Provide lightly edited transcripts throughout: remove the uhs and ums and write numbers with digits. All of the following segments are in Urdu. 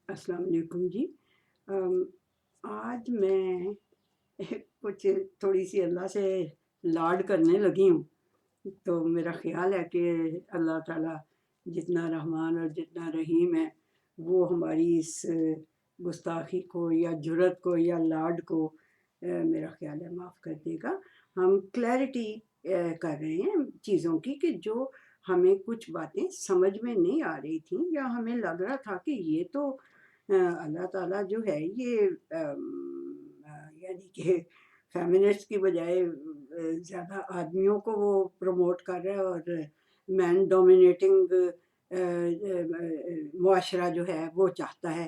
السلام علیکم جی۔ ام، آج میں کچھ تھوڑی سی اللہ سے لاڈ کرنے لگی ہوں، تو میرا خیال ہے کہ اللہ تعالیٰ جتنا رحمان اور جتنا رحیم ہے، وہ ہماری اس گستاخی کو یا جرت کو یا لاڈ کو میرا خیال ہے معاف کر دے گا۔ ہم کلیئرٹی کر رہے ہیں چیزوں کی کہ جو ہمیں کچھ باتیں سمجھ میں نہیں آ رہی تھیں یا ہمیں لگ رہا تھا کہ یہ تو اللہ تعالیٰ جو ہے یہ یعنی کہ فیمنسٹ کی بجائے زیادہ آدمیوں کو وہ پروموٹ کر رہا ہے اور مین ڈومینیٹنگ معاشرہ جو ہے وہ چاہتا ہے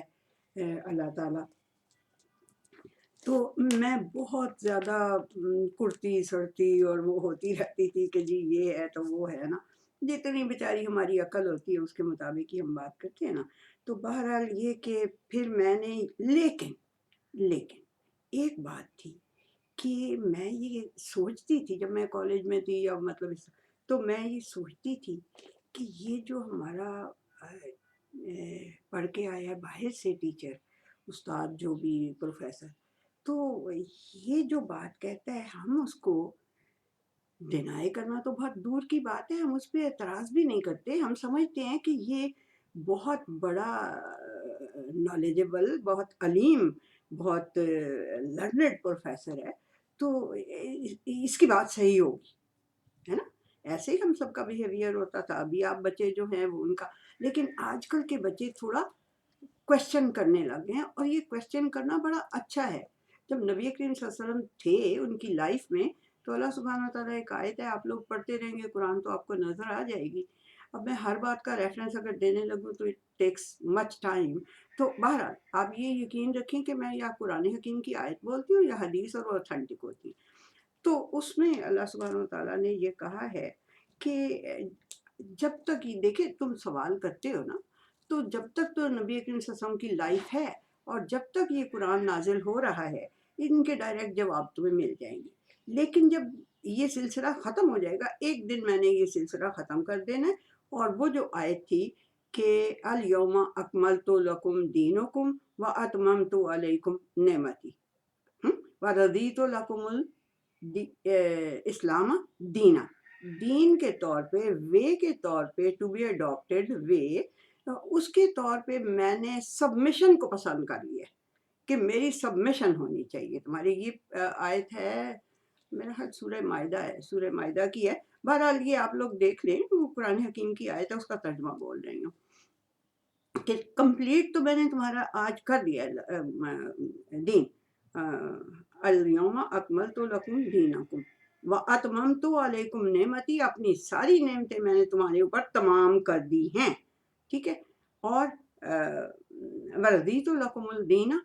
اللہ تعالیٰ۔ تو میں بہت زیادہ کرتی سڑتی اور وہ ہوتی رہتی تھی کہ جی یہ ہے تو وہ ہے نا، جتنی بیچاری ہماری عقل ہوتی ہے اس کے مطابق ہی ہم بات کرتے ہیں نا۔ تو بہرحال یہ کہ پھر میں نے لیکن ایک بات تھی کہ میں یہ سوچتی تھی جب میں کالج میں تھی یا مطلب تو میں یہ سوچتی تھی کہ یہ جو ہمارا پڑھ کے آیا باہر سے ٹیچر استاد جو بھی پروفیسر، تو یہ جو بات کہتا ہے ہم اس کو ڈینائی کرنا تو بہت دور کی بات ہے، ہم اس پہ اعتراض بھی نہیں کرتے، ہم سمجھتے ہیں کہ یہ بہت بڑا نالجبل، بہت علیم، بہت لرنڈ پروفیسر ہے، تو اس کی بات صحیح ہوگی، ہے نا۔ ایسے ہی ہم سب کا بیہیویئر ہوتا تھا، ابھی آپ بچے جو ہیں وہ ان کا، لیکن آج کل کے بچے تھوڑا کوشچن کرنے لگ گئے ہیں، اور یہ کوشچن کرنا بڑا اچھا ہے۔ جب نبی کریم صلی اللہ علیہ وسلم تھے ان کی لائف میں تو اللہ سبحانہ وتعالیٰ ایک آیت ہے، آپ لوگ پڑھتے رہیں گے قرآن تو آپ کو نظر آ جائے گی۔ اب میں ہر بات کا ریفرنس اگر دینے لگوں تو اٹ ٹیکس مچ ٹائم، تو بہرحال آپ یہ یقین رکھیں کہ میں یا قرآن حکیم کی آیت بولتی ہوں یا حدیث، اور وہ اوتھینٹک ہوتی ہے۔ تو اس میں اللہ سبحانہ وتعالیٰ نے یہ کہا ہے کہ جب تک یہ دیکھیں تم سوال کرتے ہو نا، تو جب تک تو نبی کریم صلی اللہ علیہ وسلم کی لائف ہے اور جب تک یہ قرآن نازل ہو رہا ہے ان کے ڈائریکٹ جواب تمہیں مل جائیں گے، لیکن جب یہ سلسلہ ختم ہو جائے گا ایک دن میں نے یہ سلسلہ ختم کر دینا ہے، اور وہ جو آیت تھی کہ الیوم اکملت لکم دینکم واتممت علیکم نعمتی ورضیت لکم اسلام دینا، دین کے طور پہ، وے کے طور پہ، ٹو بی اڈاپٹیڈ وے، اس کے طور پہ میں نے سبمیشن کو پسند کر لیا کہ میری سبمیشن ہونی چاہیے تمہاری۔ یہ آیت ہے میرا خیال سورہ مائدہ ہے، سورہ مائدہ کی ہے۔ بہرحال یہ آپ لوگ دیکھ لیں، وہ قرآن حکیم کی آیت ہے، اس کا ترجمہ بول رہی ہوں کہ کمپلیٹ تو میں نے تمہارا آج کر دیا دین، الیوم اکملت لکم دینکم واتممت علیکم نعمتی، اپنی ساری نعمتیں میں نے تمہارے اوپر تمام کر دی ہیں، ٹھیک ہے۔ اور ورضیت لکم الدین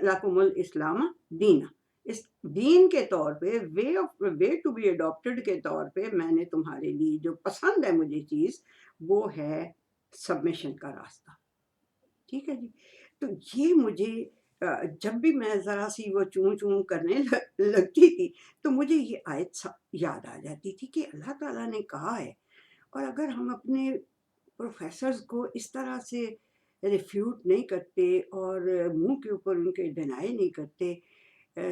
لکم الاسلام دینا، اس دین کے طور پہ، وے ٹو بی اڈاپٹیڈ کے طور پہ میں نے تمہارے لیے جو پسند ہے مجھے چیز، وہ ہے سبمیشن کا راستہ، ٹھیک ہے جی۔ تو یہ مجھے جب بھی میں ذرا سی وہ چون چون کرنے لگتی تھی تو مجھے یہ آیت یاد آ جاتی تھی کہ اللہ تعالیٰ نے کہا ہے، اور اگر ہم اپنے پروفیسرز کو اس طرح سے ریفیوٹ نہیں کرتے اور منہ کے اوپر ان کے ڈینائی نہیں کرتے،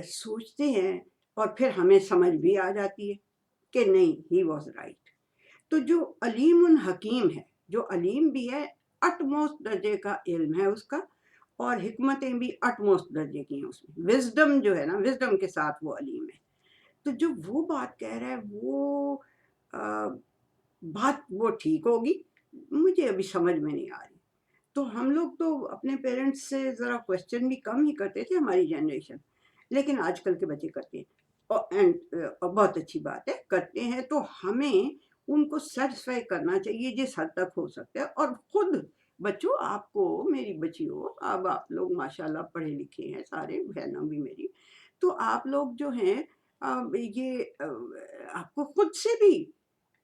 سوچتے ہیں اور پھر ہمیں سمجھ بھی آ جاتی ہے کہ نہیں، ہی واز رائٹ۔ تو جو علیم حکیم ہے، جو علیم بھی ہے، اٹموسٹ درجے کا علم ہے اس کا، اور حکمتیں بھی اٹموسٹ درجے کی ہیں اس میں، وزڈم جو ہے نا، وزڈم کے ساتھ وہ علیم ہے۔ تو جو وہ بات کہہ رہا ہے وہ بات وہ ٹھیک ہوگی، مجھے ابھی سمجھ میں نہیں آ رہی۔ تو ہم لوگ تو اپنے پیرنٹس سے ذرا کوشچن بھی کم ہی کرتے تھے، ہماری جنریشن، لیکن آج کل کے بچے کرتے ہیں، اور بہت اچھی بات ہے کرتے ہیں، تو ہمیں ان کو سیٹسفائی کرنا چاہیے جس حد تک ہو سکتا ہے۔ اور خود بچوں، آپ کو، میری بچیوں، اب آپ لوگ ماشاءاللہ پڑھے لکھے ہیں سارے، بہنوں بھی میری، تو آپ لوگ جو ہیں یہ آپ کو خود سے بھی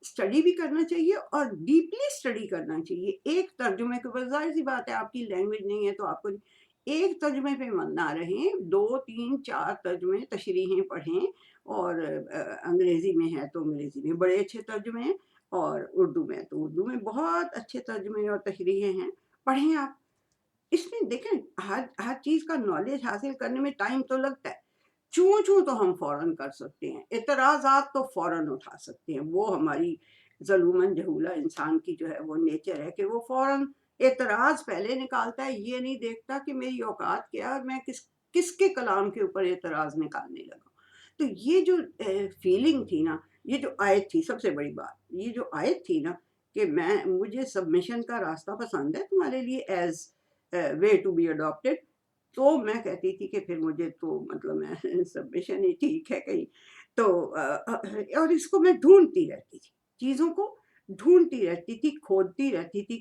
اسٹڈی بھی کرنا چاہیے اور ڈیپلی اسٹڈی کرنا چاہیے۔ ایک ترجمے کے اوپر، ظاہر سی بات ہے آپ کی لینگویج نہیں ہے تو آپ کو ایک ترجمے پہ مت نہ رہیں، 2 3 4 ترجمے، تشریحیں پڑھیں، اور انگریزی میں ہے تو انگریزی میں بڑے اچھے ترجمے ہیں، اور اردو میں تو اردو میں بہت اچھے ترجمے اور تشریحیں ہیں، پڑھیں آپ۔ اس میں دیکھیں ہر چیز کا نالج حاصل کرنے میں ٹائم تو لگتا ہے. چوں چوں تو ہم فوراً کر سکتے ہیں، اعتراضات تو فوراً اٹھا سکتے ہیں، وہ ہماری ظلوماً جہولہ انسان کی جو ہے وہ نیچر ہے کہ وہ فوراً اعتراض پہلے نکالتا ہے، یہ نہیں دیکھتا کہ میری اوقات کیا اور میں کس کے کلام کے اوپر اعتراض نکالنے لگا. تو یہ جو فیلنگ تھی نا، یہ جو آیت تھی، سب سے بڑی بات یہ جو آیت تھی نا کہ مجھے سبمیشن کا راستہ پسند ہے تمہارے لیے as way to be adopted, تو میں کہتی تھی کہ پھر مجھے تو مطلب میں سبمیشن ہی ٹھیک ہے کہیں تو اور اس کو میں ڈھونڈتی رہتی تھی، چیزوں کو ڈھونڈتی رہتی تھی، کھودتی رہتی تھی،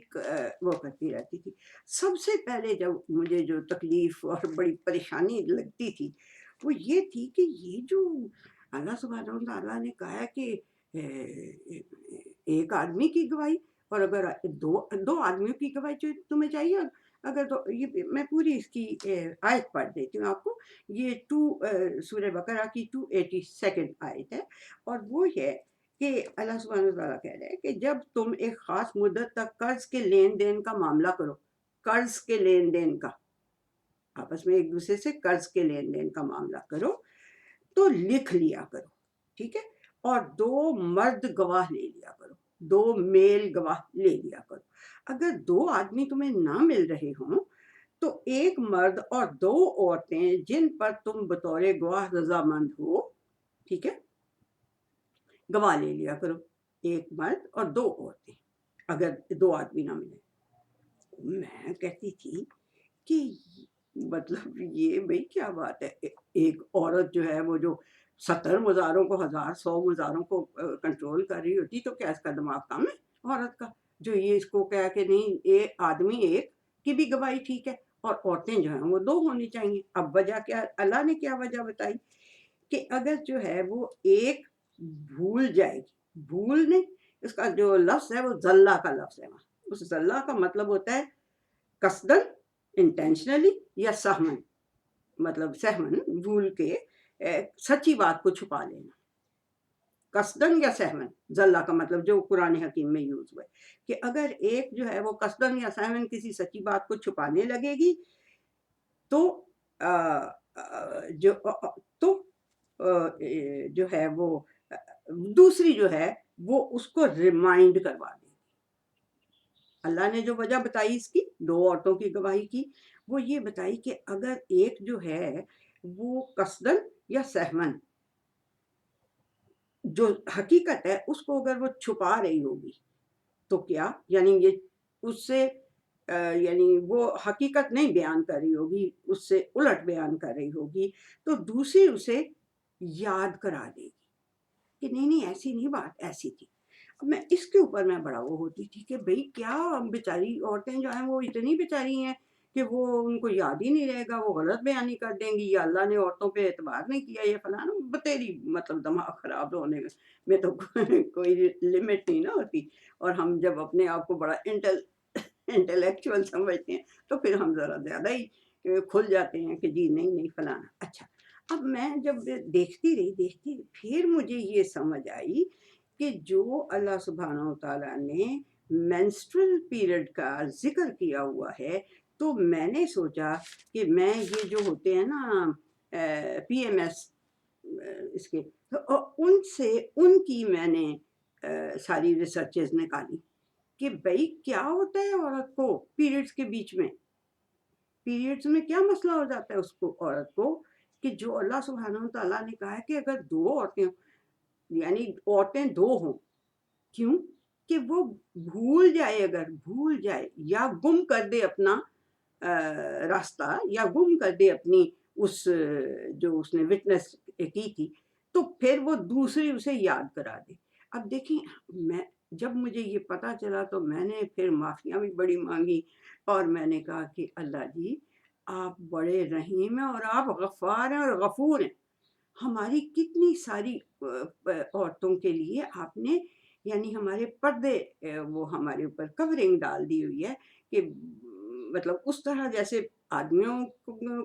وہ کرتی رہتی تھی. سب سے پہلے جب مجھے جو تکلیف اور بڑی پریشانی لگتی تھی وہ یہ تھی کہ یہ جو اللہ سبحانہ و تعالیٰ نے کہا ہے کہ ایک آدمی کی گواہی، اور اگر دو آدمیوں کی گواہی جو تمہیں چاہیے، اگر تو یہ میں پوری اس کی آیت پڑھ دیتی ہوں آپ کو. یہ سورہ بقرہ کی 282 آیت ہے، اور وہ ہے کہ اللہ سبحانہ وتعالیٰ کہہ رہے ہیں کہ جب تم ایک خاص مدت تک قرض کے لین دین کا معاملہ کرو، قرض کے لین دین کا، آپس میں ایک دوسرے سے قرض کے لین دین کا معاملہ کرو تو لکھ لیا کرو، ٹھیک ہے، اور 2 مرد گواہ لے لیا کرو، 2 میل گواہ لے لیا کرو. اگر 2 آدمی تمہیں نہ مل رہے ہوں تو ایک مرد اور 2 عورتیں جن پر تم بطور گواہ رضامند ہو، ٹھیک ہے، گواہ لے لیا کرو، ایک مرد اور 2 عورتیں اگر 2 آدمی نہ ملے. میں کہتی تھی کہ مطلب یہ بھئی کیا بات ہے، ایک عورت جو ہے وہ جو 70 مزاروں کو 100 مزاروں کو کنٹرول کر رہی ہوتی تو کیا اس کا دماغ کم ہے عورت کا، جو یہ اس کو کہا کہ نہیں آدمی ایک کی بھی گواہی ٹھیک ہے اور عورتیں جو ہیں وہ 2 ہونی چاہیے. اب وجہ کیا، اللہ نے کیا وجہ بتائی کہ اگر جو ہے وہ ایک بھول جائے گی، بھول نہیں، اس کا جو لفظ ہے وہ زلہ کا لفظ ہے، اس زلہ کا مطلب ہوتا ہے قصدن، انٹینشنلی، یا سہمن، مطلب سہمن بھول کے سچی بات کو چھپا لینا، قصدن یا سہمن. زلہ کا مطلب جو قرآن حکیم میں یوز ہوا ہے کہ اگر ایک جو ہے وہ قصدن یا سہمن کسی سچی بات کو چھپانے لگے گی تو جو تو جو ہے وہ دوسری جو ہے وہ اس کو ریمائنڈ کروا دے. اللہ نے جو وجہ بتائی اس کی 2 عورتوں کی گواہی کی، وہ یہ بتائی کہ اگر ایک جو ہے وہ قصدن یا سہمن جو حقیقت ہے اس کو اگر وہ چھپا رہی ہوگی تو کیا، یعنی یہ اس سے یعنی وہ حقیقت نہیں بیان کر رہی ہوگی، اس سے الٹ بیان کر رہی ہوگی، تو دوسری اسے یاد کرا دے گی کہ نہیں ایسی نہیں بات، ایسی تھی. اب میں اس کے اوپر میں بڑا وہ ہوتی تھی کہ بھئی کیا بیچاری عورتیں جو ہیں وہ اتنی بیچاری ہیں کہ وہ ان کو یاد ہی نہیں رہے گا، وہ غلط بیانی کر دیں گی، یا اللہ نے عورتوں پہ اعتبار نہیں کیا، یہ فلانا بتیری مطلب دماغ خراب ہونے میں تو کوئی لمٹ نہیں نا ہوتی. اور ہم جب اپنے آپ کو بڑا انٹلیکچوئل سمجھتے ہیں تو پھر ہم ذرا زیادہ ہی کھل جاتے ہیں کہ جی نہیں فلانا. اچھا، اب میں جب دیکھتی رہی پھر مجھے یہ سمجھ آئی کہ جو اللہ سبحانہ و تعالیٰ نے مینسٹرل پیریڈ کا ذکر کیا ہوا ہے، تو میں نے سوچا کہ میں یہ جو ہوتے ہیں نا پی ایم ایس اس کے، ان کی میں نے ساری ریسرچز نکالی کہ بھئی کیا ہوتا ہے عورت کو پیریڈز کے بیچ میں، پیریڈز میں کیا مسئلہ ہو جاتا ہے اس کو عورت کو، کہ جو اللہ سبحانہ و تعالیٰ نے کہا ہے کہ اگر 2 عورتیں، یعنی عورتیں 2 ہوں، کیوں کہ وہ بھول جائے، اگر بھول جائے یا گم کر دے اپنا راستہ، یا گم کر دے اپنی اس جو اس نے وٹنس کی تھی، تو پھر وہ دوسری اسے یاد کرا دے. اب دیکھیں، میں جب مجھے یہ پتا چلا تو میں نے پھر معافیاں بھی بڑی مانگی، اور میں نے کہا کہ اللہ جی آپ بڑے رحیم ہیں اور آپ غفار ہیں اور غفور ہیں. ہماری کتنی ساری عورتوں کے لیے آپ نے یعنی ہمارے پردے وہ ہمارے اوپر کورنگ ڈال دی ہوئی ہے کہ مطلب اس طرح جیسے آدمیوں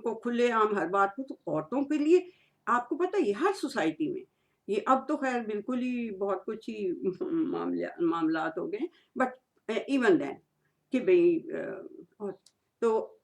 کو کھلے عام ہر بات کو، تو عورتوں کے لیے آپ کو پتہ یہ ہر سوسائٹی میں یہ اب تو خیر بالکل ہی بہت کچھ ہی معاملات ہو گئے، بٹ ایون دین کہ بھئی تو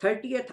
30th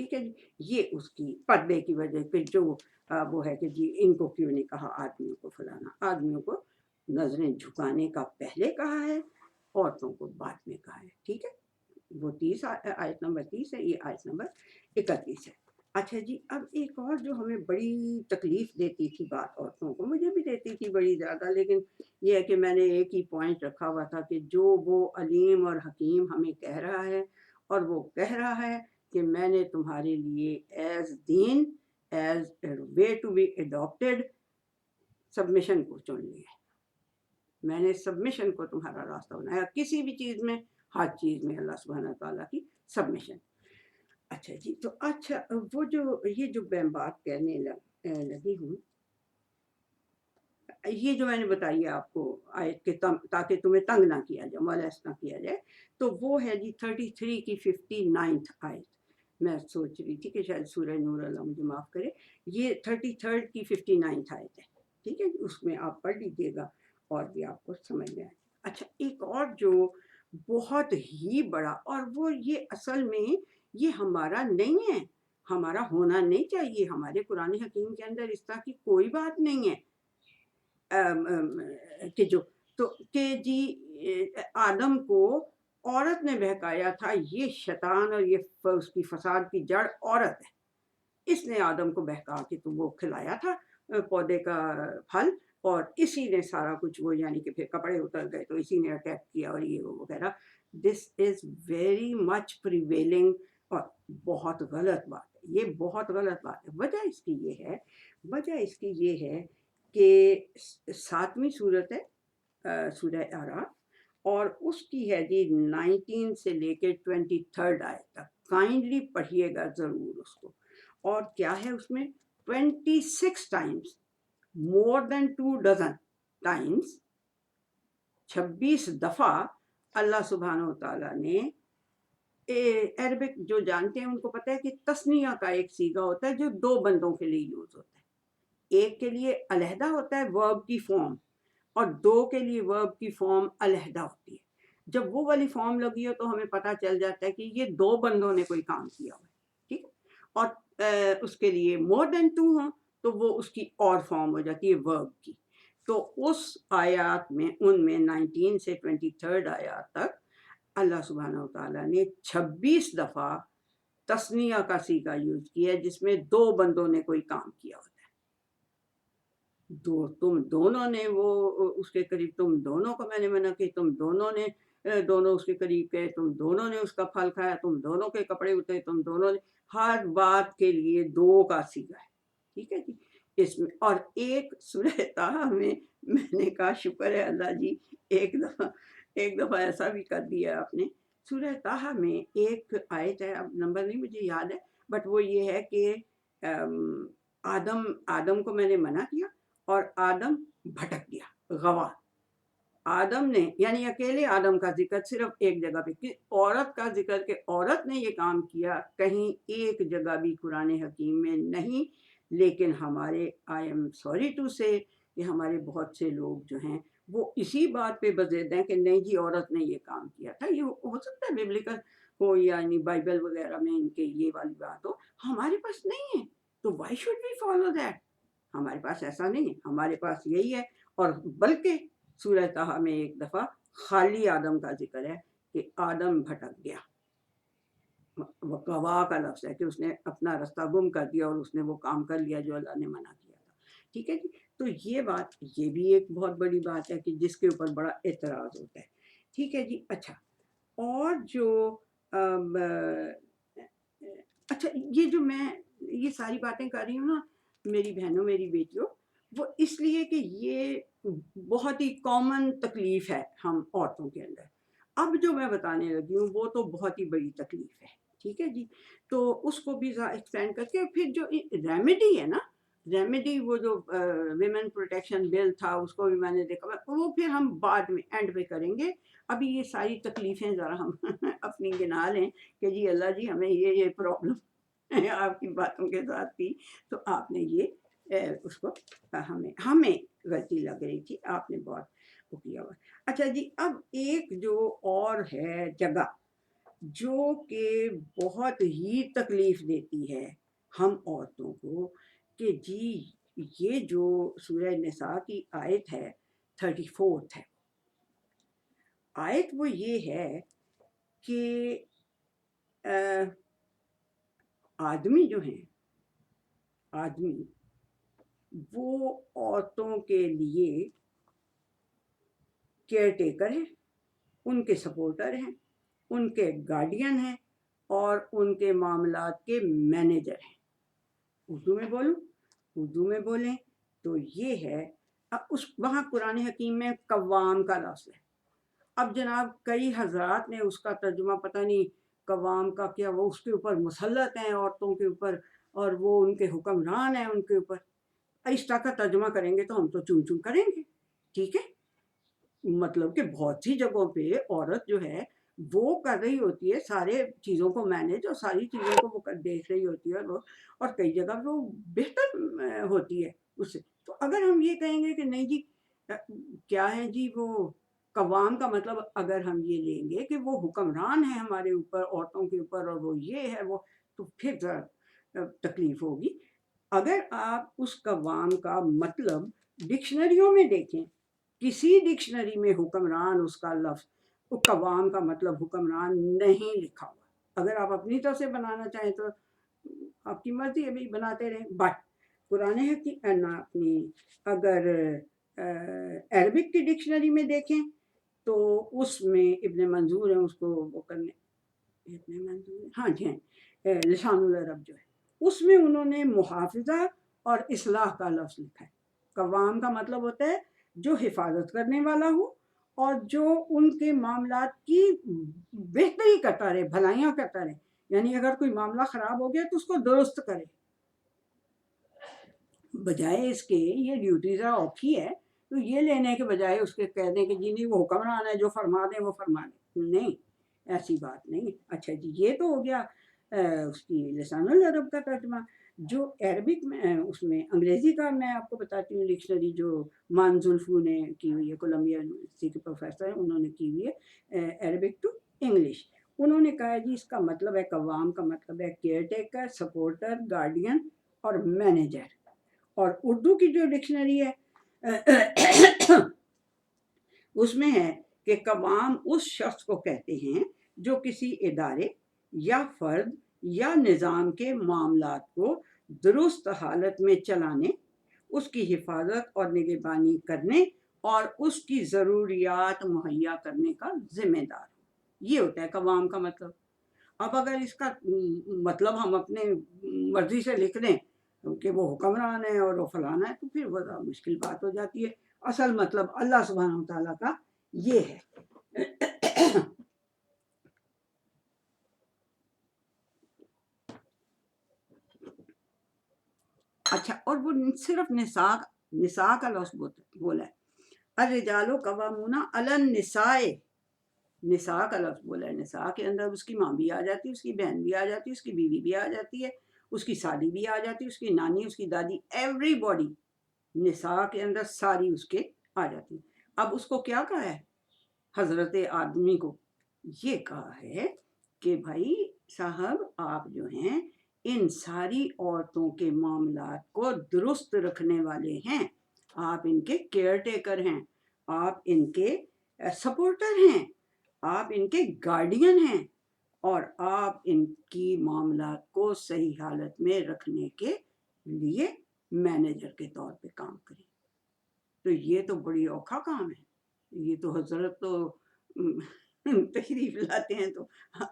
ٹھیک ہے جی، یہ اس کی پردے کی وجہ پہ جو وہ ہے کہ جی ان کو کیوں نہیں کہا آدمیوں کو فلانا، آدمیوں کو نظریں جھکانے کا پہلے کہا ہے، عورتوں کو بعد میں کہا ہے، ٹھیک ہے۔ وہ 30 آیت نمبر 30 ہے، یہ آیت نمبر 31 ہے۔ اچھا جی، اب ایک اور جو ہمیں بڑی تکلیف دیتی تھی بات عورتوں کو، مجھے بھی دیتی تھی بڑی زیادہ، لیکن یہ ہے کہ میں نے ایک ہی پوائنٹ رکھا ہوا تھا کہ جو وہ علیم اور حکیم ہمیں کہہ رہا ہے، اور وہ کہہ رہا ہے کہ میں نے تمہارے لیے ایز دین، as way to be adopted, submission کو چن لیا ہے۔ میں نے سبمیشن کو تمہارا راستہ بنایا، کسی بھی چیز میں، ہر چیز میں اللہ سبحانہ تعالیٰ کی سبمیشن۔ اچھا جی، تو اچھا وہ جو یہ جو میں بات کہنے لگی ہوں، یہ جو میں نے بتائی ہے آپ کو آیت کے تاکہ تمہیں تنگ نہ کیا جائے، مولیس نہ کیا جائے، تو وہ ہے جی 33 کی 59 آیت۔ میں سوچ رہی تھی کہ شاید سورہ نور، اللہ مجھے معاف کرے، یہ 33 کی 59 آیت ہے، ٹھیک ہے، اس میں آپ پڑھ لیجیے گا اور بھی آپ کو سمجھ میں آئے۔ اچھا، ایک اور جو بہت ہی بڑا، اور وہ یہ اصل میں یہ ہمارا نہیں ہے، ہمارا ہونا نہیں چاہیے، ہمارے قرآن حکیم کے اندر اس طرح کی کوئی بات نہیں ہے کہ جو تو کہ جی آدم کو عورت نے بہکایا تھا، یہ شیطان اور یہ اس کی فساد کی جڑ عورت ہے، اس نے آدم کو بہکا کے تو وہ کھلایا تھا پودے کا پھل، اور اسی نے سارا کچھ وہ، یعنی کہ پھر کپڑے اتر گئے تو اسی نے اٹیک کیا اور یہ وہ وغیرہ۔ دس از ویری مچ پریویلنگ، اور بہت غلط بات ہے، یہ بہت غلط بات ہے۔ وجہ اس کی یہ ہے، وجہ اس کی یہ ہے کہ 7ویں صورت ہے سورہ اعراف، اور اس کی ہے جی 19 سے لے کے 23 آیت تک، کائنڈلی پڑھیے گا ضرور اس کو۔ اور کیا ہے اس میں 26 ٹائمز، مور دین 2 ڈزن ٹائمز، 26 دفعہ اللہ سبحانہ و تعالیٰ نے، عربک جو جانتے ہیں ان کو پتہ ہے کہ تثنیہ کا ایک صیغہ ہوتا ہے جو 2 بندوں کے لیے یوز ہوتا ہے، ایک کے لیے علیحدہ ہوتا ہے ورب کی فارم، اور 2 کے لیے ورب کی فارم علیحدہ ہوتی ہے۔ جب وہ والی فارم لگی ہو تو ہمیں پتہ چل جاتا ہے کہ یہ 2 بندوں نے کوئی کام کیا ہوا ہے، ٹھیک ہے، اور اس کے لیے مور دین 2 ہوں تو وہ اس کی اور فارم ہو جاتی ہے ورب کی۔ تو اس آیات میں، ان میں 19 سے 23 آیات تک اللہ سبحانہ تعالیٰ نے 26 دفعہ تثنیہ کا صیغہ یوز کیا ہے، جس میں 2 بندوں نے کوئی کام کیا ہوتا ہے۔ تم دونوں نے وہ اس کے قریب، تم دونوں کو میں نے منع کی، تم دونوں نے دونوں اس کے قریب گئے، تم دونوں نے اس کا پھل کھایا، تم دونوں کے کپڑے اترے، تم دونوں نے، ہر بات کے لیے 2 کا صیغہ ہے، ٹھیک ہے جی۔ اس میں اور ایک سورہ طٰہٰ میں نے کہا شکر ہے اللہ جی، ایک دفعہ ایسا بھی کر دیا آپ نے۔ سورہ طٰہٰ میں ایک آیت ہے، اب نمبر نہیں مجھے یاد ہے، بٹ وہ یہ ہے کہ آدم کو میں نے منع کیا اور آدم بھٹک گیا، غوا۔ آدم نے، یعنی اکیلے آدم کا ذکر صرف ایک جگہ پہ، کہ عورت کا ذکر کہ عورت نے یہ کام کیا کہیں ایک جگہ بھی قرآن حکیم میں نہیں، لیکن ہمارے آئی ایم سوری ٹو سے کہ ہمارے بہت سے لوگ جو ہیں وہ اسی بات پہ بضد ہیں کہ نہیں جی عورت نے یہ کام کیا تھا۔ یہ ہو سکتا ہے ببلیکل ہو، یعنی بائبل وغیرہ میں ان کے یہ والی بات ہو، ہمارے پاس نہیں ہے، تو why should we follow that? ہمارے پاس ایسا نہیں ہے، ہمارے پاس یہی ہے۔ اور بلکہ سورہ طٰہٰ میں ایک دفعہ خالی آدم کا ذکر ہے کہ آدم بھٹک گیا، غوا کا لفظ ہے کہ اس نے اپنا رستہ گم کر دیا اور اس نے وہ کام کر لیا جو اللہ نے منع کیا تھا، ٹھیک ہے جی۔ تو یہ بات، یہ بھی ایک بہت بڑی بات ہے کہ جس کے اوپر بڑا اعتراض ہوتا ہے، ٹھیک ہے جی۔ اچھا، اور جو اچھا، یہ جو میں یہ ساری باتیں کر رہی ہوں نا میری بہنوں، میری بیٹیوں، وہ اس لیے کہ یہ بہت ہی کامن تکلیف ہے ہم عورتوں کے اندر۔ اب جو میں بتانے لگی ہوں وہ تو بہت ہی بڑی تکلیف ہے، ٹھیک ہے جی۔ تو اس کو بھی ایکسپینڈ کر کے پھر جو ریمیڈی ہے نا، ریمیڈی وہ جو ویمن پروٹیکشن بل تھا، اس کو بھی میں نے دیکھا، وہ پھر ہم بعد میں اینڈ پہ کریں گے۔ ابھی یہ ساری تکلیفیں ذرا ہم اپنی گنا لیں کہ جی اللہ جی ہمیں یہ پرابلم آپ کی باتوں کے ساتھ تھی، تو آپ نے یہ اس کو ہمیں غلطی لگ رہی تھی، آپ نے بہت وہ کیا ہوا۔ اچھا جی، اب ایک جو اور ہے جگہ جو کہ بہت ہی تکلیف دیتی ہے ہم عورتوں کو، کہ جی یہ جو سورہ نساء کی آیت ہے 34 ہے، آیت وہ یہ ہے کہ آدمی جو ہیں، آدمی وہ عورتوں کے لیے کیئر ٹیکر ہیں، ان کے سپورٹر ہیں، ان کے گارڈین ہیں، اور ان کے معاملات کے مینیجر ہیں۔ اردو میں بولوں، اردو میں بولیں تو یہ ہے، وہاں قرآن حکیم میں قوام کا لفظ ہے۔ اب جناب کئی حضرات نے اس کا ترجمہ پتہ نہیں قوام کا کیا، وہ اس کے اوپر مسلط ہیں عورتوں کے اوپر، اور وہ ان کے حکمران ہیں ان کے اوپر۔ اس طرح کا ترجمہ کریں گے تو ہم تو چون چون کریں گے، ٹھیک ہے؟ مطلب کہ بہت سی جگہوں پہ عورت جو ہے وہ کر رہی ہوتی ہے سارے چیزوں کو مینیج، اور ساری چیزوں کو وہ دیکھ رہی ہوتی ہے، اور کئی جگہ وہ بہتر ہوتی ہے اس سے۔ تو اگر ہم یہ کہیں گے کہ نہیں جی کیا ہے جی وہ قوام کا مطلب، اگر ہم یہ لیں گے کہ وہ حکمران ہے ہمارے اوپر، عورتوں کے اوپر، اور وہ یہ ہے وہ، تو پھر ذرا تکلیف ہوگی۔ اگر آپ اس قوام کا مطلب ڈکشنریوں میں دیکھیں، کسی ڈکشنری میں حکمران اس کا لفظ، قوام کا مطلب حکمران نہیں لکھا ہوا۔ اگر آپ اپنی طرف سے بنانا چاہیں تو آپ کی مرضی ہے، بھی بناتے رہیں، بٹ قرآن حکیم اپنی اگر عربک کی ڈکشنری میں دیکھیں تو اس میں ابن منظور ہیں، اس کو وہ کرنے، ابن منظور ہاں جی لسان العرب جو ہے، اس میں انہوں نے محافظہ اور اصلاح کا لفظ لکھا ہے۔ قوام کا مطلب ہوتا ہے جو حفاظت کرنے والا ہو، اور جو ان کے معاملات کی بہتری کرتا رہے، بھلائیاں کرتا رہے، یعنی اگر کوئی معاملہ خراب ہو گیا تو اس کو درست کرے، بجائے اس کے یہ ڈیوٹی ذرا اوکھی ہے تو یہ لینے کے بجائے اس کے کہہ دیں کہ جی نہیں وہ حکمران ہے، جو فرما دیں وہ فرما دیں، نہیں، ایسی بات نہیں۔ اچھا جی یہ تو ہو گیا اس کی لسان العرب کا ترجمہ۔ جو عربک میں، اس میں انگریزی کا میں آپ کو بتاتی ہوں ڈکشنری جو مان زلفو نے کی ہوئی ہے، کولمبیا یونیورسٹی کے پروفیسر ہیں، انہوں نے کی ہوئی ہے عربک ٹو انگلش۔ انہوں نے کہا ہے جی اس کا مطلب ہے، قوام کا مطلب ہے کیئر ٹیکر، سپورٹر، گارڈین اور مینیجر۔ اور اردو کی جو ڈکشنری ہے اس میں ہے کہ قوام اس شخص کو کہتے ہیں جو کسی ادارے یا فرد یا نظام کے معاملات کو درست حالت میں چلانے، اس کی حفاظت اور نگہبانی کرنے، اور اس کی ضروریات مہیا کرنے کا ذمہ دار ہو۔ یہ ہوتا ہے قوام کا مطلب۔ اب اگر اس کا مطلب ہم اپنے مرضی سے لکھ دیں کہ وہ حکمران ہے اور وہ فلانا ہے، تو پھر بڑا مشکل بات ہو جاتی ہے۔ اصل مطلب اللہ سبحانہ و تعالیٰ کا یہ ہے۔ اچھا، اور وہ صرف نساء کا لفظ بولا ہے، الرجال قوامون علی النساء، نساء کا لفظ بولا ہے۔ نساء کے اندر اس کی ماں بھی آ جاتی ہے، اس کی بہن بھی آ جاتی ہے، اس کی بیوی بھی آ جاتی ہے، اس کی سالی بھی آ جاتی ہے، اس کی نانی، اس کی دادی، ایوری باڈی نساء کے اندر ساری اس کے آ جاتی ہے۔ اب اس کو کیا کہا ہے حضرت آدمی کو؟ یہ کہا ہے کہ بھائی صاحب آپ جو ہیں ان ساری عورتوں کے معاملات کو درست رکھنے والے ہیں، آپ ان کے کیئر ٹیکر ہیں، آپ ان کے سپورٹر ہیں، آپ ان کے گارڈین ہیں، اور آپ ان کی معاملات کو صحیح حالت میں رکھنے کے لیے مینیجر کے طور پہ کام کریں۔ تو یہ تو بڑی اوکھا کام ہے۔ یہ تو حضرت تو تشریف لاتے ہیں تو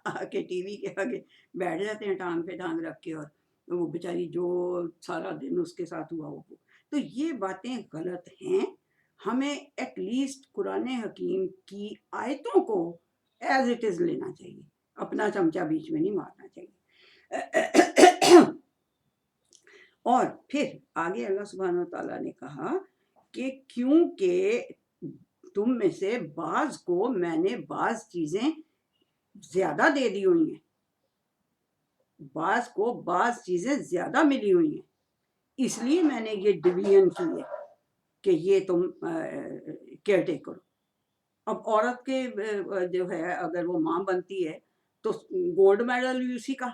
آ کے ٹی وی کے آگے بیٹھ جاتے ہیں ٹانگ پہ ٹانگ رکھ کے، اور وہ بیچاری جو سارا دن اس کے ساتھ ہوا وہ۔ تو یہ باتیں غلط ہیں۔ ہمیں ایٹ لیسٹ قرآن حکیم کی آیتوں کو ایز اٹ از لینا چاہیے، اپنا چمچہ بیچ میں نہیں مارنا چاہیے۔ اور پھر آگے اللہ سبحانہ وتعالیٰ نے کہا کہ کیونکہ تم میں سے بعض کو میں نے بعض چیزیں زیادہ دے دی ہوئی ہیں، بعض کو بعض چیزیں زیادہ ملی ہوئی ہیں، اس لیے میں نے یہ ڈویژن کی ہے کہ یہ تم کیئر ٹیک کرو۔ اب عورت کے جو ہے اگر وہ ماں بنتی ہے تو گولڈ میڈل بھی اسی کا،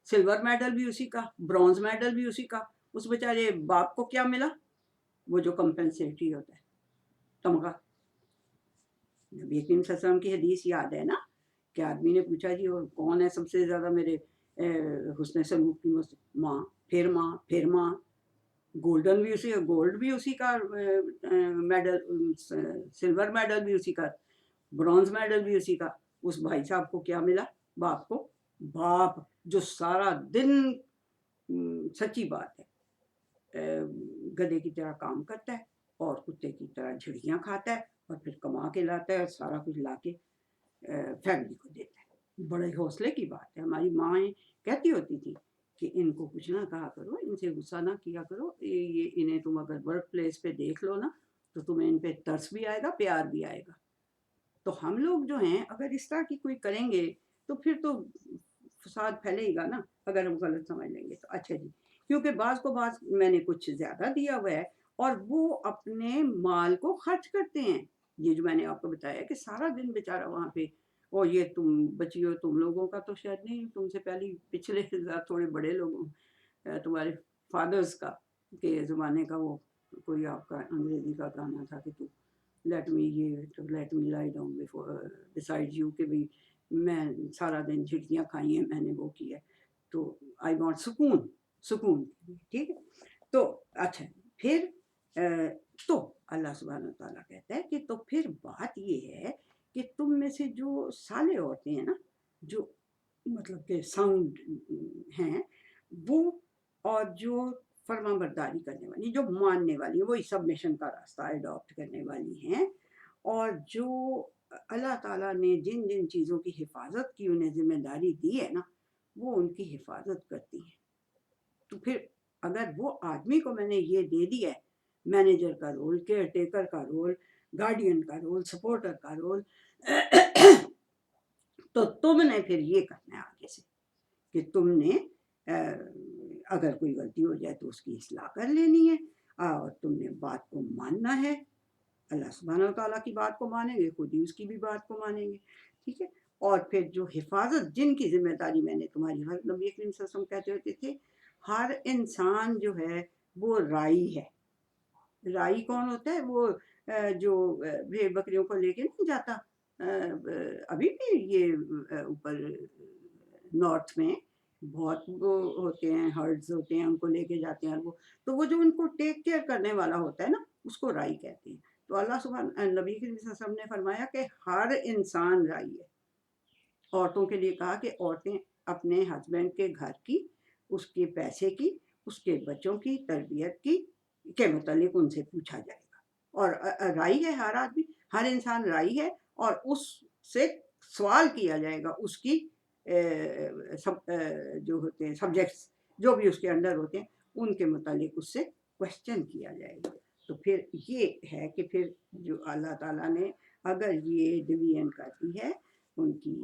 سلور میڈل بھی اسی کا، برونز میڈل بھی اسی کا. اس بیچارے باپ کو کیا ملا؟ وہ جو کمپنسیٹری ہوتا ہے، تمغہ. نبی کریم صلی اللہ علیہ وسلم کی حدیث یاد ہے نا کہ آدمی نے پوچھا جی وہ کون ہے سب سے زیادہ میرے حسن سلوک کی ماں، پھر ماں، پھر ماں. گولڈن بھی اسی، گولڈ بھی اسی کا میڈل، سلور میڈل بھی اسی کا، برونز میڈل بھی اسی کا. اس بھائی صاحب کو کیا ملا؟ باپ کو. باپ جو سارا دن، سچی بات ہے، گدے کی طرح کام کرتا ہے اور کتے کی طرح جھڑیاں کھاتا ہے اور پھر کما کے لاتا ہے اور سارا کچھ لا کے فیملی کو دیتا ہے. بڑے حوصلے کی بات ہے. ہماری مائیں کہتی ہوتی تھی کہ ان کو کچھ نہ کہا کرو، ان سے غصہ نہ کیا کرو، یہ انہیں تم اگر ورک پلیس پہ دیکھ لو نا تو تمہیں ان پہ ترس بھی آئے گا، پیار بھی آئے گا. تو ہم لوگ جو ہیں اگر اس طرح کی کوئی کریں گے تو پھر تو فساد پھیلے گا نا، اگر ہم غلط سمجھ لیں گے تو. اچھا جی، کیونکہ بعض کو بعض میں نے کچھ زیادہ دیا ہوا ہے اور وہ اپنے مال کو خرچ کرتے ہیں. یہ جو میں نے آپ کو بتایا کہ سارا دن بیچارہ وہاں پہ، اور یہ تم بچی ہو، تم لوگوں کا تو شاید نہیں، تم سے پہلے پچھلے تھوڑے بڑے لوگوں، تمہارے فادرز کا کے زمانے کا، وہ کوئی آپ کا انگریزی کا گانا تھا کہ تو لیٹ می لیٹ می لائی ڈاؤن بسائڈ یو، کہ بھائی میں سارا دن جھٹیاں کھائی ہیں میں نے، وہ کی ہے تو آئی وانٹ سکون. سکون، ٹھیک ہے. تو اچھا پھر تو اللہ سبحانہ تعالیٰ کہتا ہے کہ تو پھر بات یہ ہے کہ تم میں سے جو صالح عورتیں ہیں نا، جو مطلب کہ ساؤنڈ ہیں وہ، اور جو فرما برداری کرنے والی، جو ماننے والی، وہی سبمیشن کا راستہ اڈاپٹ کرنے والی ہیں، اور جو اللہ تعالیٰ نے جن جن چیزوں کی حفاظت کی انہیں ذمہ داری دی ہے نا، وہ ان کی حفاظت کرتی ہیں. تو پھر اگر وہ آدمی کو میں نے یہ دے دیا ہے، مینیجر کا رول، کیئر ٹیکر کا رول، گارڈین کا رول، سپورٹر کا رول، تو تم نے پھر یہ کرنا ہے آگے سے کہ تم نے اگر کوئی غلطی ہو جائے تو اس کی اصلاح کر لینی ہے، اور تم نے بات کو ماننا ہے. اللہ سبحانہ تعالیٰ کی بات کو مانیں گے، خود ہی اس کی بھی بات کو مانیں گے. ٹھیک ہے. اور پھر جو حفاظت، جن کی ذمہ داری میں نے تمہاری، نبی کریم صلی اللہ علیہ وسلم کہتے ہوتے تھے ہر انسان جو ہے وہ رائی ہے. رائی کون ہوتا ہے؟ وہ جو بھیڑ بکریوں کو لے کے نہیں جاتا، ابھی بھی یہ اوپر نارتھ میں بہت وہ ہوتے ہیں، ہرڈز ہوتے ہیں، ان کو لے کے جاتے ہیں. وہ تو وہ جو ان کو ٹیک کیئر کرنے والا ہوتا ہے نا، اس کو رائی کہتے ہیں. تو اللہ سبحانہ، نبی کریم صلی اللہ علیہ وسلم نے فرمایا کہ ہر انسان رائی ہے. عورتوں کے لیے کہا کہ عورتیں اپنے ہسبینڈ کے گھر کی، اس کے پیسے کی، اس کے بچوں کی تربیت کی کے متعلق ان سے پوچھا جائے گا. اور رائی ہے ہر آدمی، ہر انسان رائی ہے، اور اس سے سوال کیا جائے گا اس کی جو ہوتے ہیں سبجیکٹس، جو بھی اس کے انڈر ہوتے ہیں ان کے متعلق اس سے کوشچن کیا جائے گا. تو پھر یہ ہے کہ پھر جو اللہ تعالیٰ نے اگر یہ ڈویژن کر دی ہے ان کی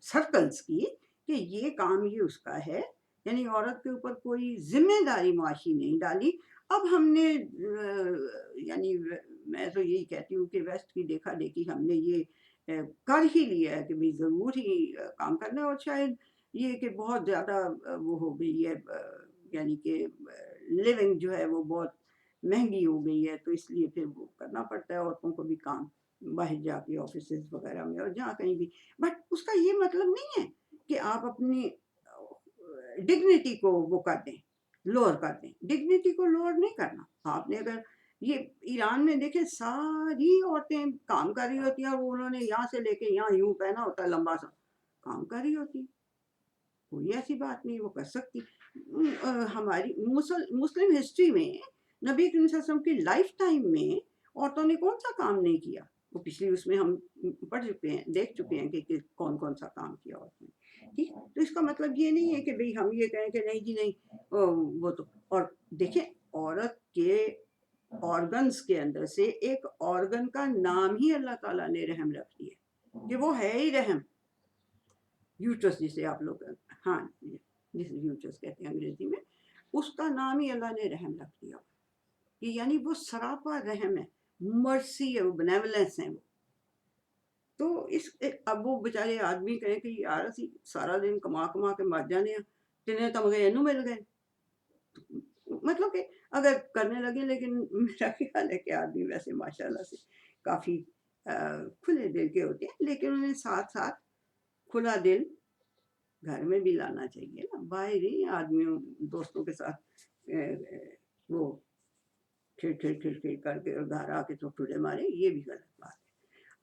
سرکلز کی کہ یہ کام یہ اس کا ہے، یعنی عورت کے اوپر کوئی ذمہ داری معاشی نہیں ڈالی. اب ہم نے یعنی میں تو یہی کہتی ہوں کہ ویسٹ کی دیکھا دیکھی ہم نے یہ کر ہی لیا ہے کہ بھائی ضرور ہی کام کرنا ہے. اور شاید یہ کہ بہت زیادہ وہ ہو گئی ہے، یعنی کہ لیونگ جو ہے وہ بہت مہنگی ہو گئی ہے، تو اس لیے پھر وہ کرنا پڑتا ہے عورتوں کو بھی کام، باہر جا کے آفیسز وغیرہ میں اور جہاں کہیں بھی. بٹ اس کا یہ مطلب نہیں ہے کہ آپ اپنی ڈگنیٹی کو وہ کر دیں، لوور کر دیں. ڈگنیٹی کو لوور نہیں کرنا. آپ نے اگر یہ ایران میں دیکھیں ساری عورتیں کام کر رہی ہوتی ہیں، اور انہوں نے یہاں سے لے کے یہاں یوں پہنا ہوتا ہے لمبا سا، کام کر رہی ہوتی، کوئی ایسی بات نہیں، وہ کر سکتی. ہماری مسلم ہسٹری میں نبی کریم صلی اللہ علیہ وسلم کی لائف ٹائم میں عورتوں نے کون سا کام نہیں کیا؟ وہ پچھلی اس میں ہم پڑھ چکے ہیں، دیکھ چکے ہیں کہ کون کون سا کام کیا عورتوں نے. ٹھیک. تو اس کا مطلب یہ نہیں ہے کہ بھئی ہم یہ کہیں کہ نہیں جی نہیں وہ تو. اور دیکھیں عورت کے آرگنز کے اندر سے ایک آرگن کا نام ہی اللہ تعالیٰ نے رحم رکھ دیا کہ وہ ہے ہی رحم. یوٹرس جسے آپ لوگ، ہاں جسے یوٹرس کہتے ہیں انگریزی میں، اس کا نام ہی اللہ نے رحم رکھ دیا کہ یعنی وہ سراپا رحم ہے، مرسی ہے، وہ بینیولنس ہے وہ. تو اب وہ بیچارے آدمی کہیں کہ یار اسی سارا دن کما کما کے مر جانے ہیں، تینے تمغے اینو مل گئے، مطلب کہ اگر کرنے لگے. لیکن میرا خیال ہے کہ آدمی ویسے ماشاء اللہ سے کافی کھلے دل کے ہوتے ہیں، لیکن انہیں ساتھ ساتھ کھلا دل گھر میں بھی لانا چاہیے نا. باہر ہی آدمیوں دوستوں کے ساتھ وہ کھڑ کھڑ کھڑ کھڑ کر کے اور گھر آ کے تو ٹوڑے مارے، یہ بھی غلط بات ہے.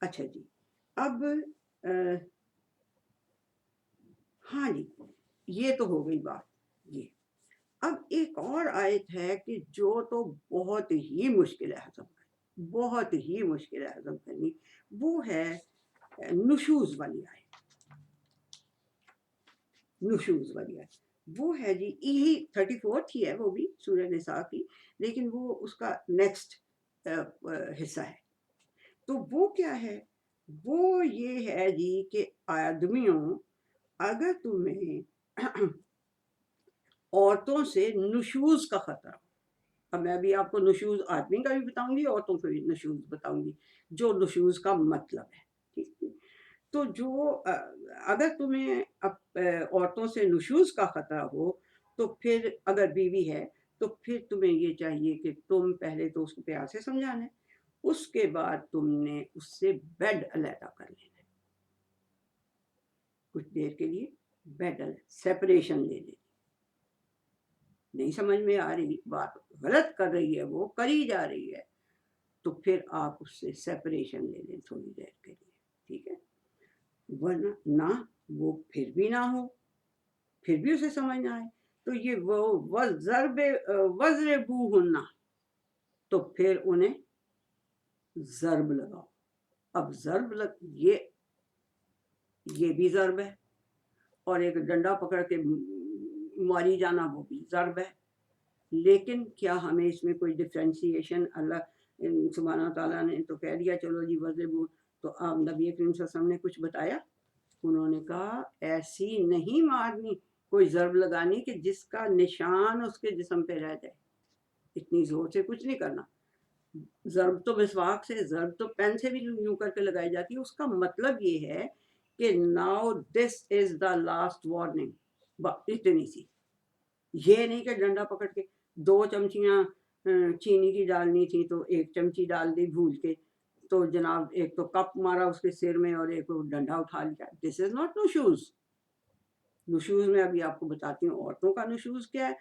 اچھا جی، اب ہاں جی، یہ تو ہو گئی بات. یہ اب ایک اور آیت ہے کہ جو تو بہت ہی مشکل ہے ہضم کرنی، بہت ہی مشکل ہے ہضم کرنی. وہ ہے نشوز والی آیت. نشوز والی آیت وہ ہے جی، یہی 34 ہی ہے، وہ بھی سورہ نساء کی، لیکن وہ اس کا نیکسٹ حصہ ہے. تو وہ کیا ہے؟ وہ یہ ہے جی کہ آدمیوں، اگر تمہیں عورتوں سے نشوز کا خطرہ، اب میں بھی آپ کو نشوز آدمی کا بھی بتاؤں گی، عورتوں کو بھی نشوز بتاؤں گی، جو نشوز کا مطلب ہے. ٹھیک ہے؟ تو جو اگر تمہیں عورتوں سے نشوز کا خطرہ ہو، تو پھر اگر بیوی ہے تو پھر تمہیں یہ چاہیے کہ تم پہلے تو اس کو پیار سے سمجھانا ہے، اس کے بعد تم نے اس سے بیڈ علیحدہ کر لینا ہے، کچھ دیر کے لیے بیڈ سیپریشن لے لینی. نہیں سمجھ میں آ رہی بات، غلط کر رہی ہے، وہ کری جا رہی ہے، تو پھر آپ اس سے سیپریشن لے لیں تھوڑی دیر کے لیے. ٹھیک ہے؟ ورنہ نہ وہ پھر بھی نہ ہو، پھر بھی اسے سمجھ نہ آئے، تو یہ وہ وَضْرِبُوهُنَّ، تو پھر انہیں ضرب لگاؤ. اب ضرب یہ بھی ضرب ہے، اور ایک ڈنڈا پکڑ کے ماری جانا وہ بھی ضرب ہے. لیکن کیا ہمیں اس میں کوئی ڈفرینسیشن؟ اللہ سبحانہ تعالیٰ نے تو کہہ دیا چلو جی وضربو، تو آپ نبی کریم صلی اللہ علیہ وسلم نے کچھ بتایا؟ انہوں نے کہا ایسی نہیں مارنی، کوئی ضرب لگانی کہ جس کا نشان اس کے جسم پہ رہ جائے. اتنی زور سے کچھ نہیں کرنا. ضرب تو مسواک سے، ضرب تو پین سے بھی یوں کر کے لگائی جاتی ہے. اس کا مطلب یہ ہے کہ now this is the last warning. اتنی سی، یہ نہیں کہ ڈنڈا پکڑ کے 2 چمچیاں چینی کی ڈالنی تھی تو 1 چمچی ڈال دی بھول کے، تو جناب ایک تو کپ مارا اس کے سر میں اور ایک ڈنڈا اٹھا لیا. دس از ناٹ نشوز. نشوز میں ابھی آپ کو بتاتی ہوں عورتوں کا نشوز کیا ہے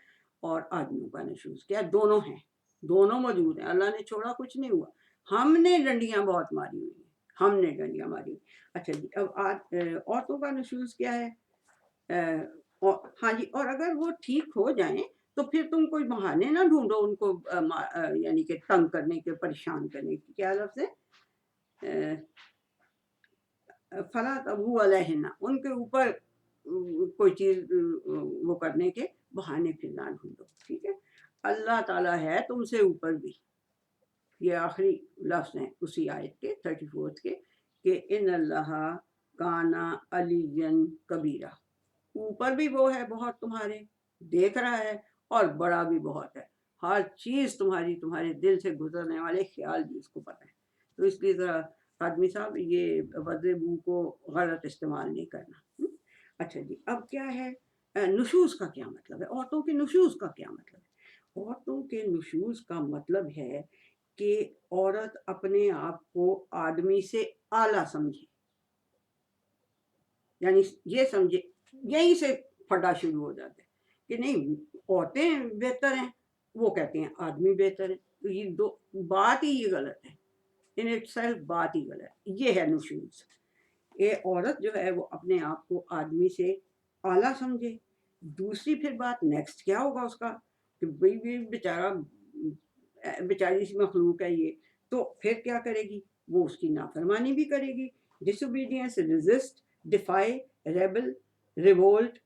اور آدمیوں کا نشوز کیا ہے. دونوں ہیں، دونوں موجود ہیں. اللہ نے چھوڑا کچھ نہیں ہوا. ہم نے ڈنڈیاں بہت ماری ہوئی ہیں، ہم نے ڈنڈیاں ماری ہوئی. اچھا جی، اب عورتوں کا نشوز کیا ہے؟ ہاں جی، اور اگر وہ ٹھیک ہو جائیں تو پھر تم کوئی بہانے نہ ڈھونڈو ان کو یعنی کہ تنگ کرنے کے، پریشان کرنے کی. کیا لفظ ہے؟ فلا تبغوا علیہن، ان کے اوپر کوئی چیز وہ کرنے کے بہانے پھر نہ ڈھونڈو. ٹھیک ہے؟ اللہ تعالیٰ ہے تم سے اوپر بھی. یہ آخری لفظ ہیں اسی آیت کے 34 کے، کہ ان اللہ کانا علی کبیرہ. اوپر بھی وہ ہے بہت تمہارے، دیکھ رہا ہے، اور بڑا بھی بہت ہے. ہر چیز تمہارے دل سے گزرنے والے خیال بھی اس کو پتہ ہے. تو اس لیے ذرا آدمی صاحب یہ وضربو کو غلط استعمال نہیں کرنا. اچھا جی، اب کیا ہے نشوز کا کیا مطلب ہے؟ عورتوں کے نشوز کا کیا مطلب ہے؟ عورتوں کے نشوز کا مطلب ہے کہ عورت اپنے آپ کو آدمی سے اعلیٰ سمجھے. یعنی یہ سمجھے، یہیں سے پھٹا شروع ہو جاتا ہے کہ نہیں عورتیں بہتر ہیں، وہ کہتے ہیں آدمی بہتر ہے. تو یہ دو بات ہی یہ غلط ہے، ان اٹ سیلف بات ہی غلط ہے. یہ ہے نشوز. یہ عورت جو ہے وہ اپنے آپ کو آدمی سے اعلیٰ سمجھے. دوسری پھر بات نیکسٹ کیا ہوگا اس کا کہ بھئی بیچاری سی مخلوق ہے یہ، تو پھر کیا کرے گی؟ وہ اس کی نافرمانی بھی کرے گی. Disobedience, resist, defy, rebel, revolt,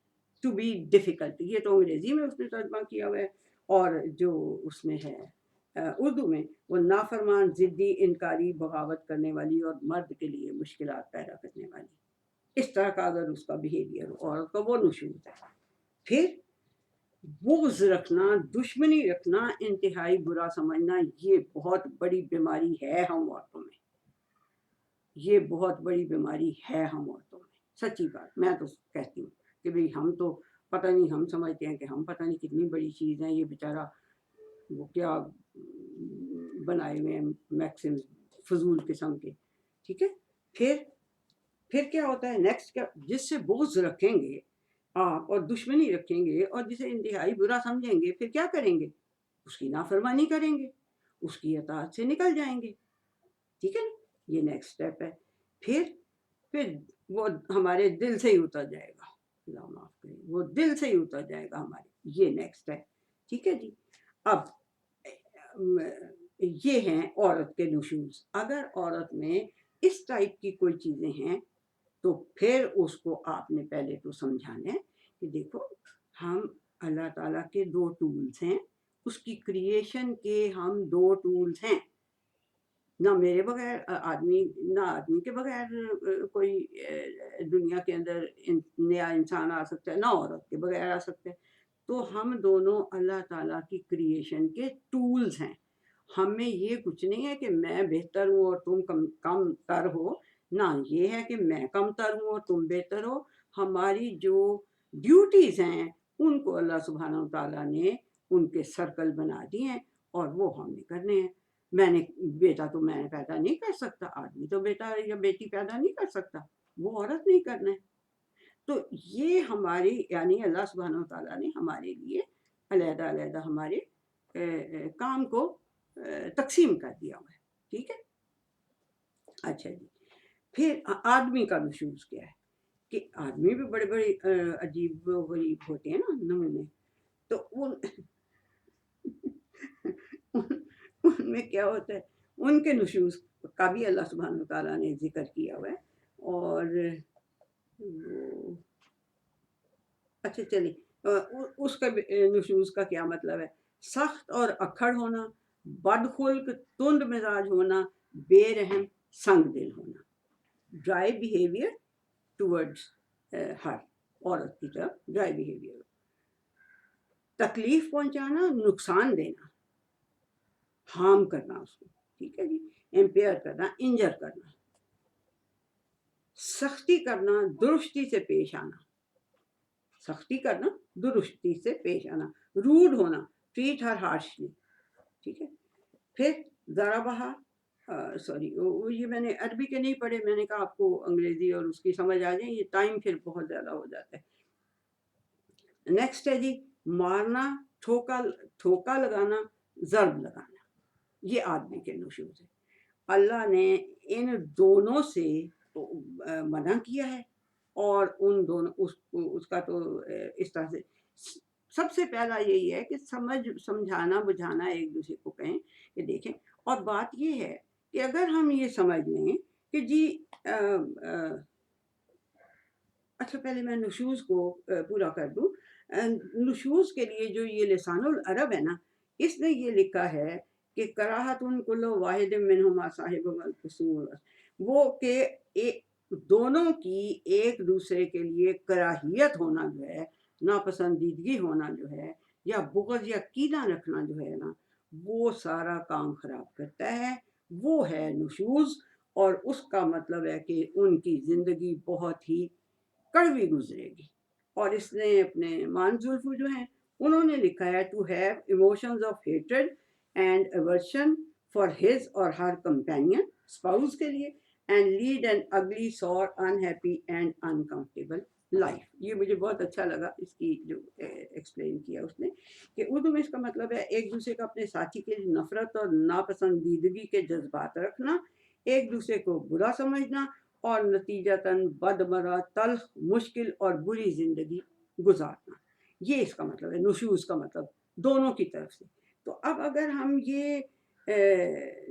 to be difficult. یہ تو انگریزی میں اس نے ترجمہ کیا ہوا ہے، اور جو اس میں ہے اردو میں، وہ نافرمان، ضدی، انکاری، بغاوت کرنے والی اور مرد کے لیے مشکلات پیدا کرنے والی. اس طرح کا اگر اس کا بیہیویئر عورت کا، وہ نشوز ہے. پھر بغض رکھنا، دشمنی رکھنا، انتہائی برا سمجھنا، یہ بہت بڑی بیماری ہے ہم عورتوں میں. یہ بہت بڑی بیماری ہے ہم عورتوں میں، سچی بات میں تو کہتی ہوں کہ بھئی ہم تو پتہ نہیں، ہم سمجھتے ہیں کہ ہم پتہ نہیں کتنی بڑی چیز ہیں، یہ بیچارہ وہ کیا بنائے ہوئے ہیں میکسم فضول قسم کے. ٹھیک ہے. پھر کیا ہوتا ہے نیکسٹ، کیا جس سے بغض رکھیں گے آپ اور دشمنی رکھیں گے اور جسے انتہائی برا سمجھیں گے، پھر کیا کریں گے؟ اس کی نافرمانی کریں گے، اس کی اطاعت سے نکل جائیں گے. ٹھیک ہے نا. یہ نیکسٹ اسٹیپ ہے. پھر وہ ہمارے دل سے ہی اتر جائے گا، اللہ معاف کرے، وہ دل سے ہی اتر جائے گا ہمارے. یہ نیکسٹ ہے. ٹھیک ہے جی. اب یہ ہیں عورت کے نشوز. اگر عورت میں اس ٹائپ کی کوئی چیزیں ہیں تو پھر اس کو آپ نے پہلے تو سمجھانا ہے کہ دیکھو ہم اللہ تعالیٰ کے 2 ٹولز ہیں، اس کی کریشن کے ہم 2 ٹولز ہیں. نہ میرے بغیر نہ آدمی کے بغیر کوئی دنیا کے اندر نیا انسان آ سکتا ہے، نہ عورت کے بغیر آ سکتا ہے. تو ہم دونوں اللہ تعالیٰ کی کریشن کے ٹولز ہیں. ہمیں یہ کچھ نہیں ہے کہ میں بہتر ہوں اور تم کم تر ہو، نہ یہ ہے کہ میں کم تر ہوں اور تم بہتر ہو. ہماری جو ڈیوٹیز ہیں ان کو اللہ سبحانہ و تعالیٰ نے ان کے سرکل بنا دیے ہیں اور وہ ہم نے کرنے ہیں. بیٹا تو میں پیدا نہیں کر سکتا، آدمی تو بیٹا یا بیٹی پیدا نہیں کر سکتا، وہ عورت نہیں کرنا ہے. تو یہ ہماری یعنی اللہ سبحانہ و تعالیٰ نے ہمارے لیے علیحدہ علیحدہ ہمارے کام کو تقسیم کر دیا ہوا ہے. ٹھیک ہے. اچھا جی. پھر آدمی کا نشوز کیا ہے کہ آدمی بھی بڑے بڑے عجیب و غریب ہوتے ہیں نا نمونے. تو ان میں کیا ہوتا ہے، ان کے نشوز کا بھی اللہ سبحانہ و تعالیٰ نے ذکر کیا ہوا ہے. اور اچھا چلیے، اس کا نشوز کا کیا مطلب ہے؟ سخت اور اکھڑ ہونا، بدخلق تند مزاج ہونا، بے رحم سنگ دل ہونا. ڈرائی بیہیویئر ٹورڈز ہر، عورت کی طرف ڈرائی بیہیویئر. تکلیف پہنچانا، نقصان دینا، ہارم کرنا اس کو. ٹھیک ہے جی. امپیئر کرنا، انجر کرنا. سختی کرنا، درستی سے پیش آنا. سختی کرنا، درستی سے پیش آنا. روڈ ہونا، ٹریٹ ہر ہارشلی. ٹھیک ہے. پھر ذرا بہا سوری یہ میں نے عربی کے نہیں پڑھے، میں نے کہا آپ کو انگریزی اور اس کی سمجھ آ جائے، یہ ٹائم پھر بہت زیادہ ہو جاتا ہے. نیکسٹ ہے جی مارنا، ٹھوکا لگانا، ضرب لگانا. یہ آدمی کے نشوز ہے. اللہ نے ان دونوں سے منع کیا ہے اور ان دونوں اس کا تو اس طرح سے سب سے پہلا یہی ہے کہ سمجھانا بجھانا ایک دوسرے کو کہیں کہ دیکھیں. اور بات یہ ہے کہ اگر ہم یہ سمجھ لیں کہ جی اچھا پہلے میں نشوز کو پورا کر دوں. نشوز کے لیے جو یہ لسان العرب ہے نا، اس نے یہ لکھا ہے کہ کراہت کل واحد منہما صاحب القصور، وہ کہ دونوں کی ایک دوسرے کے لیے کراہیت ہونا جو ہے، ناپسندیدگی ہونا جو ہے، یا بغض یا کینہ رکھنا جو ہے نا، وہ سارا کام خراب کرتا ہے. وہ ہے نشوز. اور اس کا مطلب ہے کہ ان کی زندگی بہت ہی کڑوی گزرے گی. اور اس نے اپنے مانزولفو جو ہیں انہوں نے لکھا ہے to have emotions of hatred and aversion for his or her companion spouse کے لیے، اینڈ لیڈ این اگلی سور انہیپی اینڈ انکمفرٹیبل لائف. یہ مجھے بہت اچھا لگا اس کی جو ایکسپلین کیا اس نے، کہ اردو میں اس کا مطلب ہے ایک دوسرے کا اپنے ساتھی کے لیے نفرت اور ناپسندیدگی کے جذبات رکھنا، ایک دوسرے کو برا سمجھنا اور نتیجتاً بدمرہ، تلخ، مشکل اور بری زندگی گزارنا. یہ اس کا مطلب ہے نشوز کا مطلب دونوں کی طرف سے. تو اب اگر ہم یہ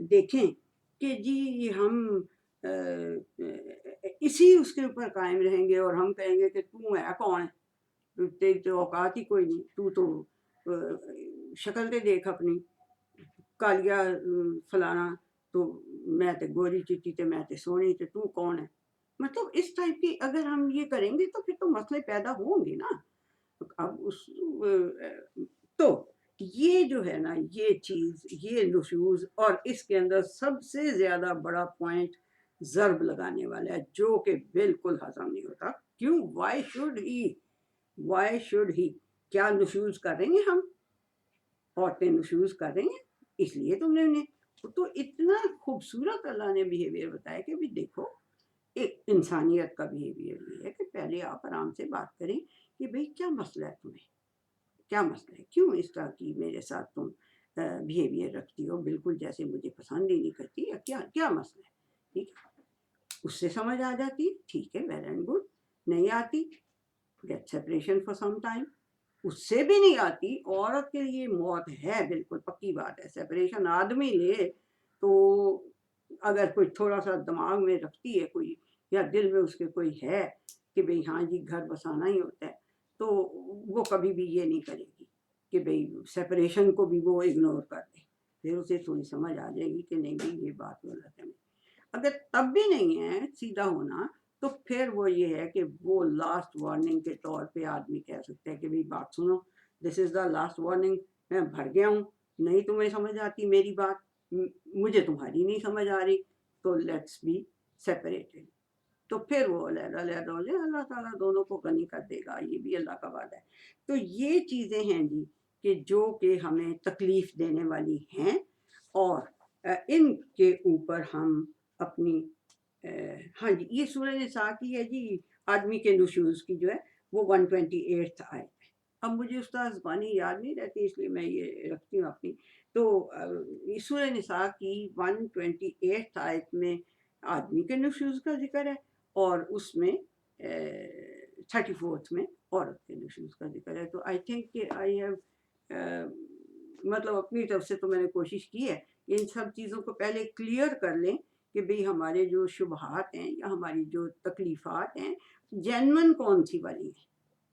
دیکھیں کہ جی ہم اسی اس کے اوپر قائم رہیں گے اور ہم کہیں گے کہ تو ہے کون ہے، تیری تو اوقات ہی کوئی نہیں، تو شکل تے دیکھ اپنی، کالیا فلانا، تو میں تے گوری چٹی تے میں تے سونی تے تو کون ہے. مطلب اس ٹائپ کی اگر ہم یہ کریں گے تو پھر تو مسئلے پیدا ہوں گے نا. اب تو یہ جو ہے نا یہ چیز، یہ نشوز، اور اس کے اندر سب سے زیادہ بڑا پوائنٹ ضرب لگانے والا ہے جو کہ بالکل ہضم نہیں ہوتا. کیوں؟ وائی شوڈ ہی کیا نشوز کر رہے ہیں ہم؟ عورتیں نشوز کر رہی ہیں اس لیے تم نے انہیں. تو اتنا خوبصورت اللہ نے بیہیویئر بتایا کہ بھی دیکھو ایک انسانیت کا بیہیویئر یہ ہے کہ پہلے آپ آرام سے بات کریں کہ بھئی کیا مسئلہ ہے تمہیں، کیا مسئلہ ہے، کیوں اس طرح کی میرے ساتھ تم بیہیویئر رکھتی ہو بالکل جیسے مجھے پسند ہی نہیں کرتی، یا کیا مسئلہ ہے. ٹھیک ہے، اس سے سمجھ آ جاتی، ٹھیک ہے ویل اینڈ گڈ. نہیں آتی، get separation for some time. اس سے بھی نہیں آتی، عورت کے لیے موت ہے، بالکل پکی بات ہے. سیپریشن آدمی لے تو اگر کوئی تھوڑا سا دماغ میں رکھتی ہے کوئی، یا دل میں اس کے کوئی ہے کہ بھئی ہاں جی گھر بسانا ہی ہوتا ہے، تو وہ کبھی بھی یہ نہیں کرے گی کہ بھئی سیپریشن کو بھی وہ اگنور کر دے. پھر اسے تھوڑی سمجھ آ جائے گی کہ نہیں بھئی یہ بات غلط ہے. اگر تب بھی نہیں ہے سیدھا ہونا، تو پھر وہ یہ ہے کہ وہ لاسٹ وارننگ کے طور پہ آدمی کہہ سکتا ہے کہ بھئی بات سنو، دس از دا لاسٹ وارننگ، میں بھر گیا ہوں، نہیں تمہیں سمجھ آتی میری بات، مجھے تمہاری نہیں سمجھ آ رہی، تو لیٹس بی سیپریٹڈ. تو پھر وہ علیحدہ علیحدہ ہو جائے، اللہ تعالیٰ دونوں کو غنی کر دے گا، یہ بھی اللہ کا وعدہ ہے. تو یہ چیزیں ہیں جی کہ جو کہ ہمیں تکلیف دینے والی ہیں، اور ان کے اوپر ہم اپنی ہاں جی یہ سورہ نساء کی ہے جی، آدمی کے نشوز کی جو ہے وہ 128 آیت ہے. اب مجھے استاد زبانی یاد نہیں رہتی اس لیے میں یہ رکھتی ہوں اپنی. تو سورہ نساء کی 128 آیت میں آدمی کے نشوز کا ذکر ہے، اور اس میں 34 میں عورت کے نشوز کا ذکر ہے. تو آئی تھنک کہ آئی ہیو مطلب اپنی طرف سے تو میں نے کوشش کی ہے کہ ان سب چیزوں کو پہلے کلیئر کر لیں کہ بھئی ہمارے جو شبہات ہیں یا ہماری جو تکلیفات ہیں جینون کون سی والی ہیں.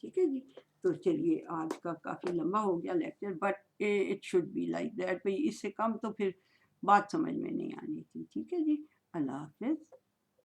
ٹھیک ہے جی. تو چلیے آج کا کافی لمبا ہو گیا lecture, but it should be like that. بھئی اس سے کم تو پھر بات سمجھ میں نہیں آنی تھی. ٹھیک ہے جی، اللہ حافظ.